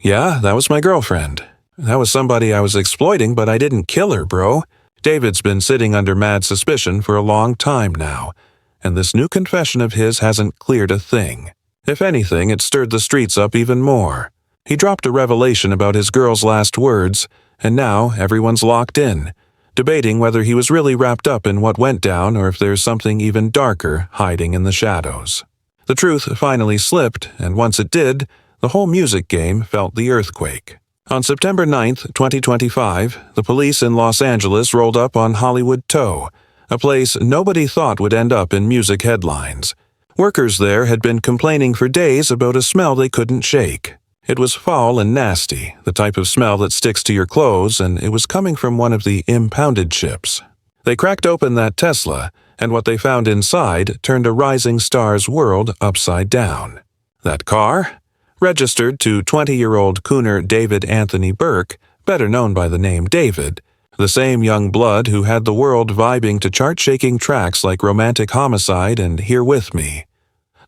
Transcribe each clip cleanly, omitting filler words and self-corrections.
Yeah, that was my girlfriend. That was somebody I was exploiting, but I didn't kill her, bro. David's been sitting under mad suspicion for a long time now, and this new confession of his hasn't cleared a thing. If anything, it stirred the streets up even more. He dropped a revelation about his girl's last words, and now everyone's locked in, debating whether he was really wrapped up in what went down or if there's something even darker hiding in the shadows. The truth finally slipped, and once it did, the whole music game felt the earthquake. On September 9th, 2025, the police in Los Angeles rolled up on Hollywood Toe, a place nobody thought would end up in music headlines. Workers there had been complaining for days about a smell they couldn't shake. It was foul and nasty, the type of smell that sticks to your clothes, and it was coming from one of the impounded ships. They cracked open that Tesla, and what they found inside turned a rising star's world upside down. That car? Registered to 20-year-old crooner David Anthony Burke, better known by the name David, the same young blood who had the world vibing to chart-shaking tracks like Romantic Homicide and Here With Me,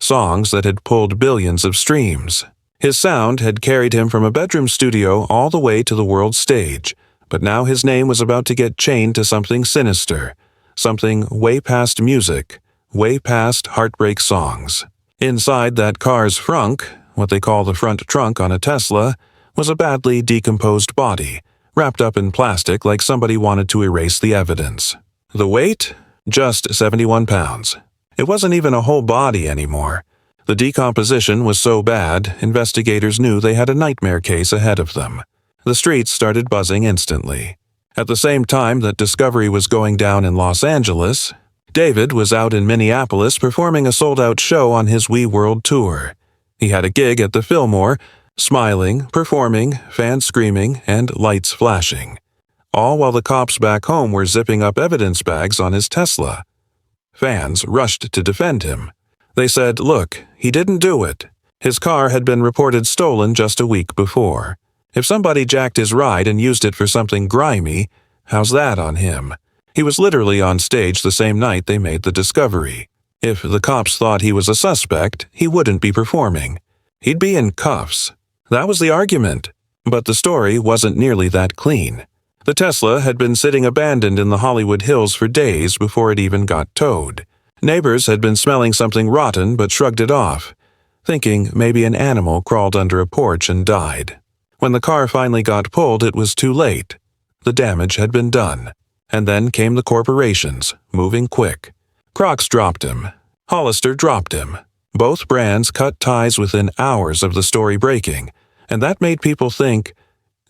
songs that had pulled billions of streams. His sound had carried him from a bedroom studio all the way to the world stage, but now his name was about to get chained to something sinister, something way past music, way past heartbreak songs. Inside that car's frunk, what they call the front trunk on a Tesla, was a badly decomposed body, wrapped up in plastic like somebody wanted to erase the evidence. The weight? Just 71 pounds. It wasn't even a whole body anymore. The decomposition was so bad, investigators knew they had a nightmare case ahead of them. The streets started buzzing instantly. At the same time that discovery was going down in Los Angeles, David was out in Minneapolis performing a sold-out show on his We World tour. He had a gig at the Fillmore, smiling, performing, fans screaming, and lights flashing. All while the cops back home were zipping up evidence bags on his Tesla. Fans rushed to defend him. They said, look, he didn't do it. His car had been reported stolen just a week before. If somebody jacked his ride and used it for something grimy, how's that on him? He was literally on stage the same night they made the discovery. If the cops thought he was a suspect, he wouldn't be performing. He'd be in cuffs. That was the argument. But the story wasn't nearly that clean. The Tesla had been sitting abandoned in the Hollywood Hills for days before it even got towed. Neighbors had been smelling something rotten but shrugged it off, thinking maybe an animal crawled under a porch and died. When the car finally got pulled, it was too late. The damage had been done. And then came the corporations, moving quick. Crocs dropped him. Hollister dropped him. Both brands cut ties within hours of the story breaking, and that made people think,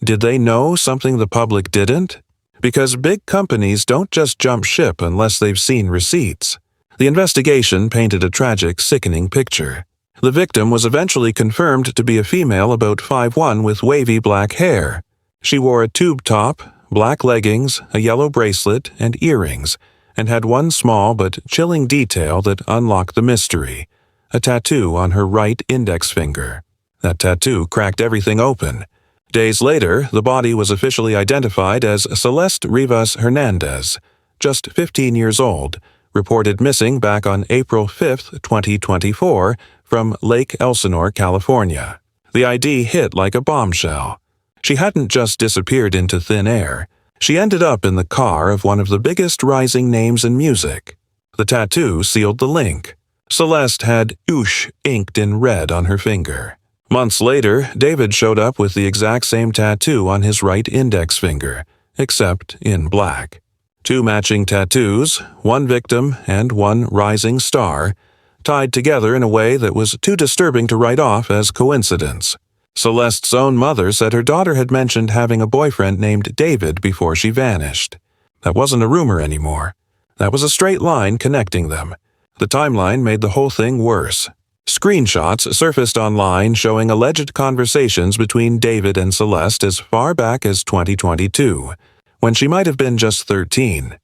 did they know something the public didn't? Because big companies don't just jump ship unless they've seen receipts. The investigation painted a tragic, sickening picture. The victim was eventually confirmed to be a female about 5'1" with wavy black hair. She wore a tube top, black leggings, a yellow bracelet, and earrings, and had one small but chilling detail that unlocked the mystery: a tattoo on her right index finger. That tattoo cracked everything open. Days later, the body was officially identified as Celeste Rivas Hernandez, just 15 years old, reported missing back on April 5, 2024, from Lake Elsinore, California. The ID hit like a bombshell. She hadn't just disappeared into thin air. She ended up in the car of one of the biggest rising names in music. The tattoo sealed the link. Celeste had "Oosh" inked in red on her finger. Months later, David showed up with the exact same tattoo on his right index finger, except in black. 2 matching tattoos, one victim and one rising star, tied together in a way that was too disturbing to write off as coincidence. Celeste's own mother said her daughter had mentioned having a boyfriend named David before she vanished. That wasn't a rumor anymore. That was a straight line connecting them. The timeline made the whole thing worse. Screenshots surfaced online showing alleged conversations between David and Celeste as far back as 2022, when she might have been just 13.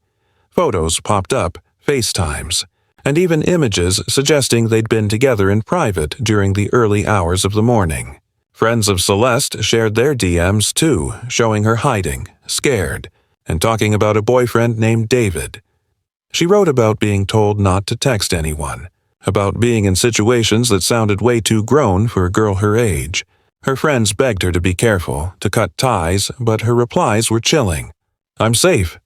Photos popped up, FaceTimes, and even images suggesting they'd been together in private during the early hours of the morning. Friends of Celeste shared their DMs too, showing her hiding, scared, and talking about a boyfriend named David. She wrote about being told not to text anyone, about being in situations that sounded way too grown for a girl her age. Her friends begged her to be careful, to cut ties, but her replies were chilling. "I'm safe."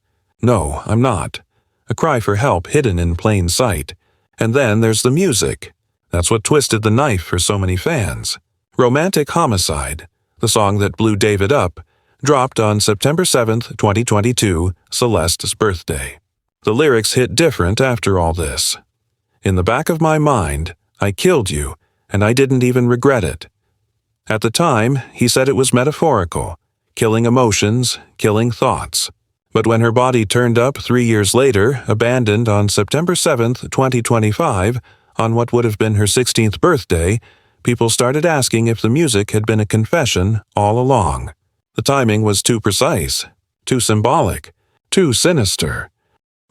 "No, I'm not." A cry for help hidden in plain sight. And then there's the music. That's what twisted the knife for so many fans. Romantic Homicide, the song that blew David up, dropped on September 7th, 2022, Celeste's birthday. The lyrics hit different after all this. "In the back of my mind, I killed you, and I didn't even regret it." At the time, he said it was metaphorical, killing emotions, killing thoughts. But when her body turned up 3 years later, abandoned on September 7th, 2025, on what would have been her 16th birthday, people started asking if the music had been a confession all along. The timing was too precise, too symbolic, too sinister.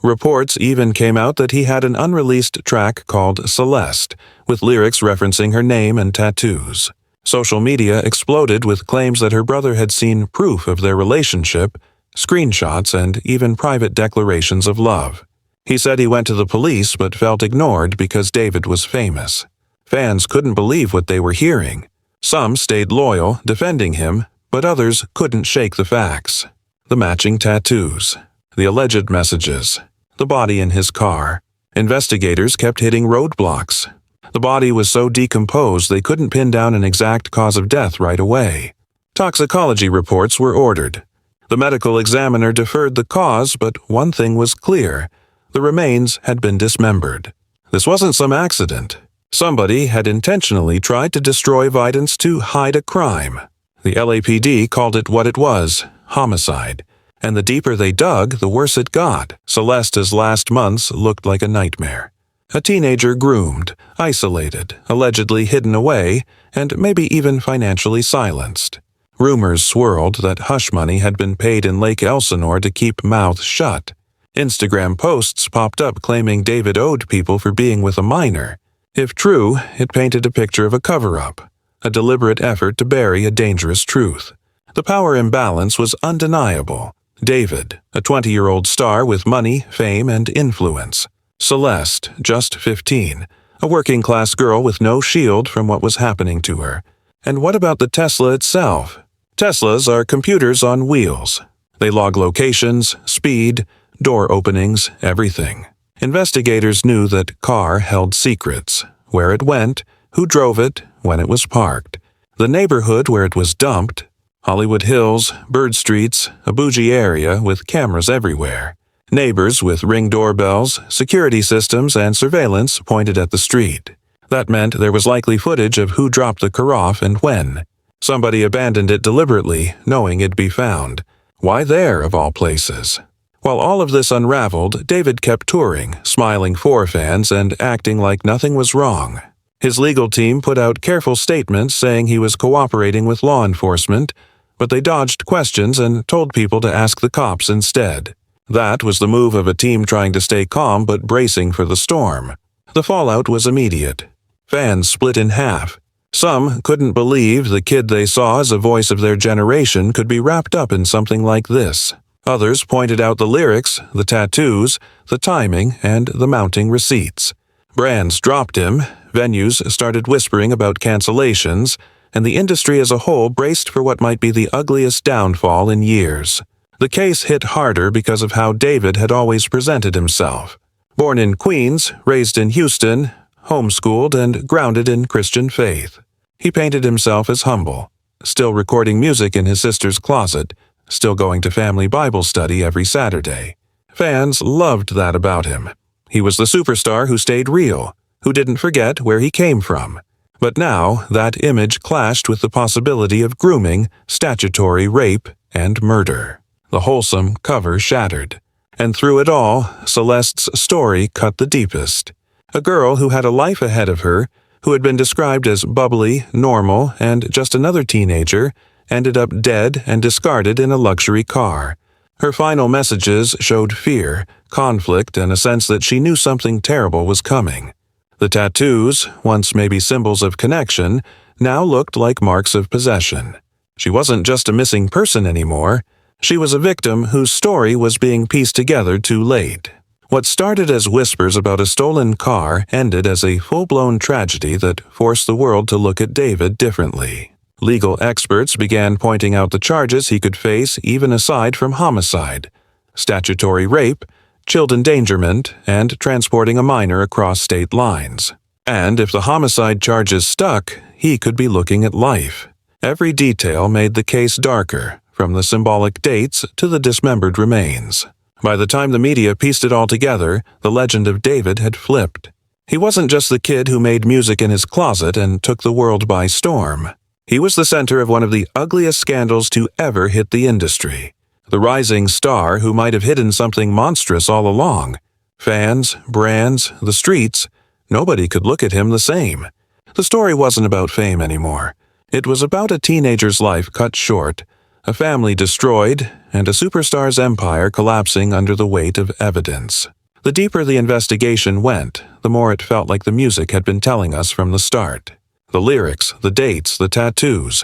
Reports even came out that he had an unreleased track called Celeste, with lyrics referencing her name and tattoos. Social media exploded with claims that her brother had seen proof of their relationship, screenshots, and even private declarations of love. He said he went to the police but felt ignored because David was famous. Fans couldn't believe what they were hearing. Some stayed loyal, defending him, but others couldn't shake the facts. The matching tattoos, the alleged messages, the body in his car. Investigators kept hitting roadblocks. The body was so decomposed they couldn't pin down an exact cause of death right away. Toxicology reports were ordered. The medical examiner deferred the cause, but one thing was clear. The remains had been dismembered. This wasn't some accident. Somebody had intentionally tried to destroy evidence to hide a crime. The LAPD called it what it was, homicide. And the deeper they dug, the worse it got. Celeste's last months looked like a nightmare. A teenager groomed, isolated, allegedly hidden away, and maybe even financially silenced. Rumors swirled that hush money had been paid in Lake Elsinore to keep mouths shut. Instagram posts popped up claiming David owed people for being with a minor. If true, it painted a picture of a cover-up, a deliberate effort to bury a dangerous truth. The power imbalance was undeniable. David, a 20-year-old star with money, fame, and influence. Celeste, just 15, a working-class girl with no shield from what was happening to her. And what about the Tesla itself? Teslas are computers on wheels. They log locations, speed, door openings, everything. Investigators knew that car held secrets. Where it went, who drove it, when it was parked. The neighborhood where it was dumped. Hollywood Hills, Bird Streets, a bougie area with cameras everywhere. Neighbors with Ring doorbells, security systems, and surveillance pointed at the street. That meant there was likely footage of who dropped the carafe and when. Somebody abandoned it deliberately, knowing it'd be found. Why there, of all places? While all of this unraveled, David kept touring, smiling for fans and acting like nothing was wrong. His legal team put out careful statements saying he was cooperating with law enforcement, but they dodged questions and told people to ask the cops instead. That was the move of a team trying to stay calm but bracing for the storm. The fallout was immediate. Fans split in half. Some couldn't believe the kid they saw as a voice of their generation could be wrapped up in something like this. Others pointed out the lyrics, the tattoos, the timing, and the mounting receipts. Brands dropped him, venues started whispering about cancellations, and the industry as a whole braced for what might be the ugliest downfall in years. The case hit harder because of how David had always presented himself. Born in Queens, raised in Houston, homeschooled and grounded in Christian faith. He painted himself as humble, still recording music in his sister's closet, still going to family Bible study every Saturday. Fans loved that about him. He was the superstar who stayed real, who didn't forget where he came from. But now that image clashed with the possibility of grooming, statutory rape, and murder. The wholesome cover shattered. And through it all, Celeste's story cut the deepest. A girl who had a life ahead of her, who had been described as bubbly, normal, and just another teenager, ended up dead and discarded in a luxury car. Her final messages showed fear, conflict, and a sense that she knew something terrible was coming. The tattoos, once maybe symbols of connection, now looked like marks of possession. She wasn't just a missing person anymore. She was a victim whose story was being pieced together too late. What started as whispers about a stolen car ended as a full-blown tragedy that forced the world to look at David differently. Legal experts began pointing out the charges he could face even aside from homicide: statutory rape, child endangerment, and transporting a minor across state lines. And if the homicide charges stuck, he could be looking at life. Every detail made the case darker, from the symbolic dates to the dismembered remains. By the time the media pieced it all together, the legend of David had flipped. He wasn't just the kid who made music in his closet and took the world by storm. He was the center of one of the ugliest scandals to ever hit the industry. The rising star who might have hidden something monstrous all along. Fans, brands, the streets, nobody could look at him the same. The story wasn't about fame anymore. It was about a teenager's life cut short, a family destroyed, and a superstar's empire collapsing under the weight of evidence. The deeper the investigation went, the more it felt like the music had been telling us from the start. The lyrics, the dates, the tattoos.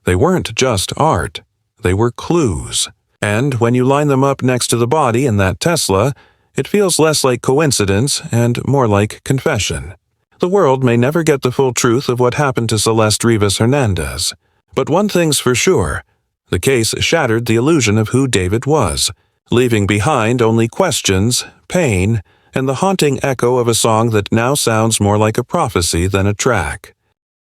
They weren't just art. They were clues. And when you line them up next to the body in that Tesla, it feels less like coincidence and more like confession. The world may never get the full truth of what happened to Celeste Rivas Hernandez. But one thing's for sure. The case shattered the illusion of who David was, leaving behind only questions, pain, and the haunting echo of a song that now sounds more like a prophecy than a track.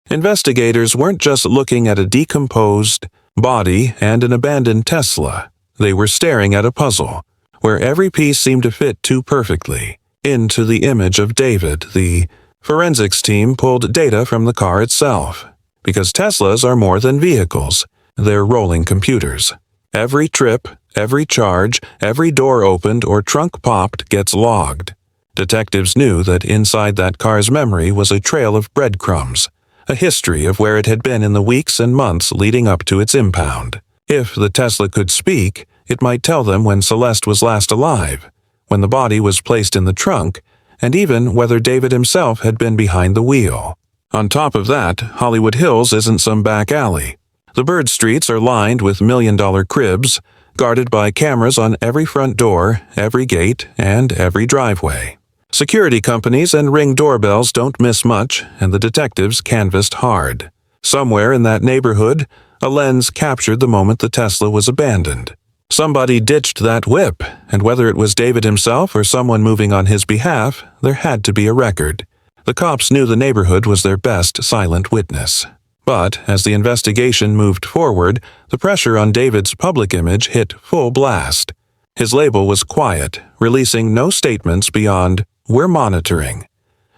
Investigators weren't just looking at a decomposed body and an abandoned Tesla. They were staring at a puzzle, where every piece seemed to fit too perfectly into the image of David. The forensics team pulled data from the car itself, because Teslas are more than vehicles. They're rolling computers. Every trip, every charge, every door opened or trunk popped gets logged. Detectives knew that inside that car's memory was a trail of breadcrumbs, a history of where it had been in the weeks and months leading up to its impound. If the Tesla could speak, it might tell them when Celeste was last alive, when the body was placed in the trunk, and even whether David himself had been behind the wheel. On top of that, Hollywood Hills isn't some back alley. The bird streets are lined with million-dollar cribs, guarded by cameras on every front door, every gate, and every driveway. Security companies and Ring doorbells don't miss much, and the detectives canvassed hard. Somewhere in that neighborhood, a lens captured the moment the Tesla was abandoned. Somebody ditched that whip, and whether it was David himself or someone moving on his behalf, there had to be a record. The cops knew the neighborhood was their best silent witness. But as the investigation moved forward, the pressure on David's public image hit full blast. His label was quiet, releasing no statements beyond, "We're monitoring."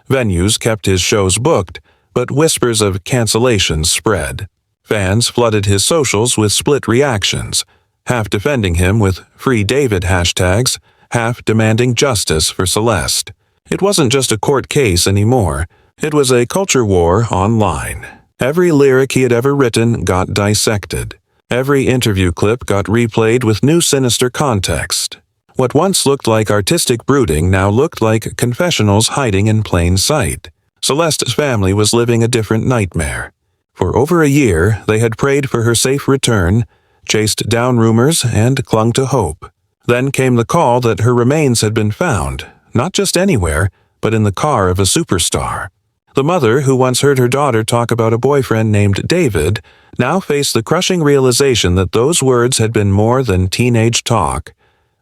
Venues kept his shows booked, but whispers of cancellations spread. Fans flooded his socials with split reactions, half defending him with Free David hashtags, half demanding justice for Celeste. It wasn't just a court case anymore. It was a culture war online. Every lyric he had ever written got dissected. Every interview clip got replayed with new sinister context. What once looked like artistic brooding now looked like confessionals hiding in plain sight. Celeste's family was living a different nightmare. For over a year, they had prayed for her safe return, chased down rumors, and clung to hope. Then came the call that her remains had been found, not just anywhere, but in the car of a superstar. The mother, who once heard her daughter talk about a boyfriend named David, now faced the crushing realization that those words had been more than teenage talk.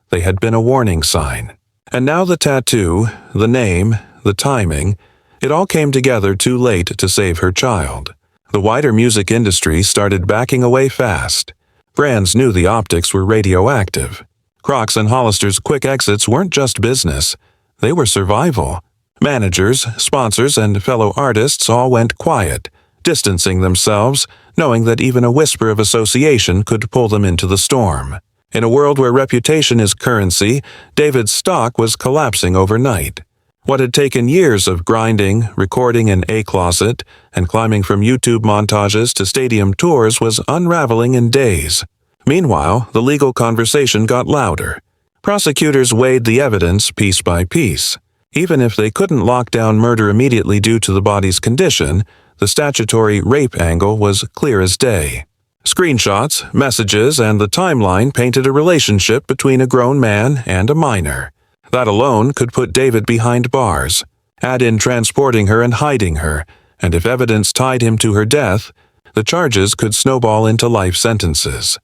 They had been a warning sign. And now the tattoo, the name, the timing, it all came together too late to save her child. The wider music industry started backing away fast. Brands knew the optics were radioactive. Crocs and Hollister's quick exits weren't just business. They were survival. Managers, sponsors, and fellow artists all went quiet, distancing themselves, knowing that even a whisper of association could pull them into the storm. In a world where reputation is currency, David's stock was collapsing overnight. What had taken years of grinding, recording in a closet, and climbing from YouTube montages to stadium tours was unraveling in days. Meanwhile, the legal conversation got louder. Prosecutors weighed the evidence piece by piece. Even if they couldn't lock down murder immediately due to the body's condition, the statutory rape angle was clear as day. Screenshots, messages, and the timeline painted a relationship between a grown man and a minor. That alone could put David behind bars. Add in transporting her and hiding her, and if evidence tied him to her death, The charges could snowball into life sentences.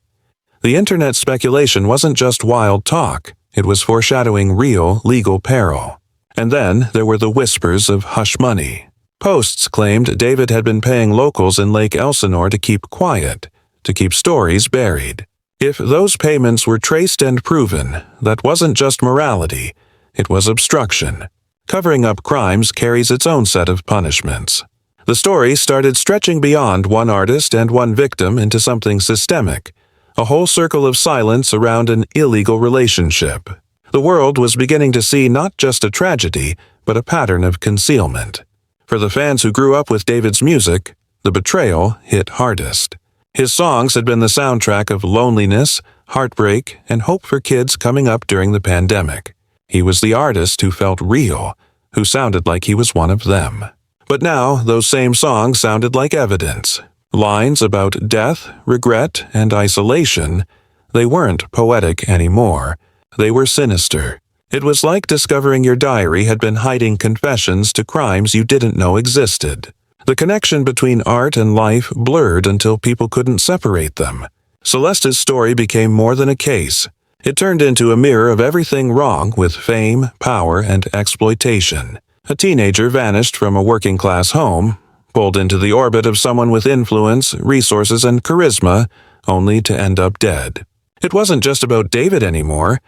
The internet speculation wasn't just wild talk, it was foreshadowing real legal peril. And then there were the whispers of hush money. Posts claimed David had been paying locals in Lake Elsinore to keep quiet, to keep stories buried. If those payments were traced and proven, that wasn't just morality, it was obstruction. Covering up crimes carries its own set of punishments. The story started stretching beyond one artist and one victim into something systemic, a whole circle of silence around an illegal relationship. The world was beginning to see not just a tragedy, but a pattern of concealment. For the fans who grew up with David's music, the betrayal hit hardest. His songs had been the soundtrack of loneliness, heartbreak, and hope for kids coming up during the pandemic. He was the artist who felt real, who sounded like he was one of them. But now, those same songs sounded like evidence. Lines about death, regret, and isolation. They weren't poetic anymore. They were sinister. It was like discovering your diary had been hiding confessions to crimes you didn't know existed. The connection between art and life blurred until people couldn't separate them. Celeste's story became more than a case. It turned into a mirror of everything wrong with fame, power, and exploitation. A teenager vanished from a working-class home, pulled into the orbit of someone with influence, resources, and charisma, only to end up dead. It wasn't just about David anymore.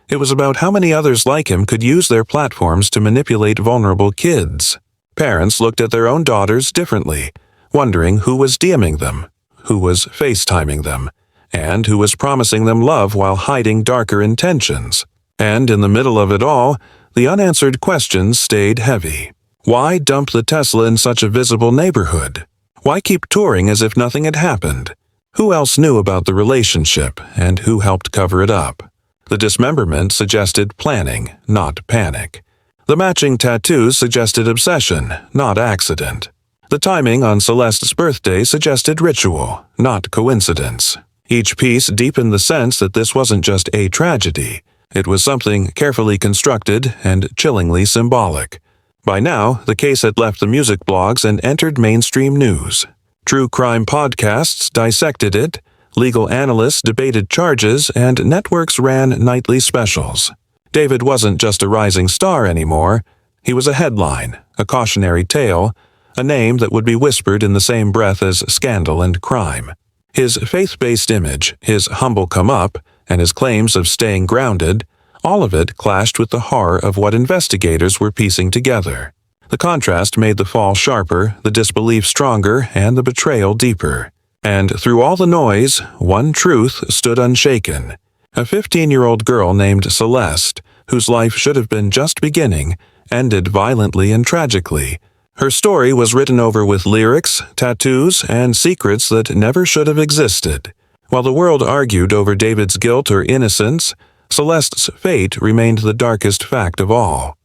It was about how many others like him could use their platforms to manipulate vulnerable kids. Parents looked at their own daughters differently, wondering who was DMing them, who was FaceTiming them, and who was promising them love while hiding darker intentions. And in the middle of it all, the unanswered questions stayed heavy. Why dump the Tesla in such a visible neighborhood? Why keep touring as if nothing had happened? Who else knew about the relationship, and who helped cover it up? The dismemberment suggested planning, not panic. The matching tattoos suggested obsession, not accident. The timing on Celeste's birthday suggested ritual, not coincidence. Each piece deepened the sense that this wasn't just a tragedy. It was something carefully constructed and chillingly symbolic. By now, the case had left the music blogs and entered mainstream news. True crime podcasts dissected it, legal analysts debated charges, and networks ran nightly specials. David wasn't just a rising star anymore. He was a headline, a cautionary tale, a name that would be whispered in the same breath as scandal and crime. His faith-based image, his humble come-up, and his claims of staying grounded, all of it clashed with the horror of what investigators were piecing together. The contrast made the fall sharper, the disbelief stronger, and the betrayal deeper. And through all the noise, one truth stood unshaken. A 15-year-old girl named Celeste, whose life should have been just beginning, ended violently and tragically. Her story was written over with lyrics, tattoos, and secrets that never should have existed. While the world argued over David's guilt or innocence, Celeste's fate remained the darkest fact of all.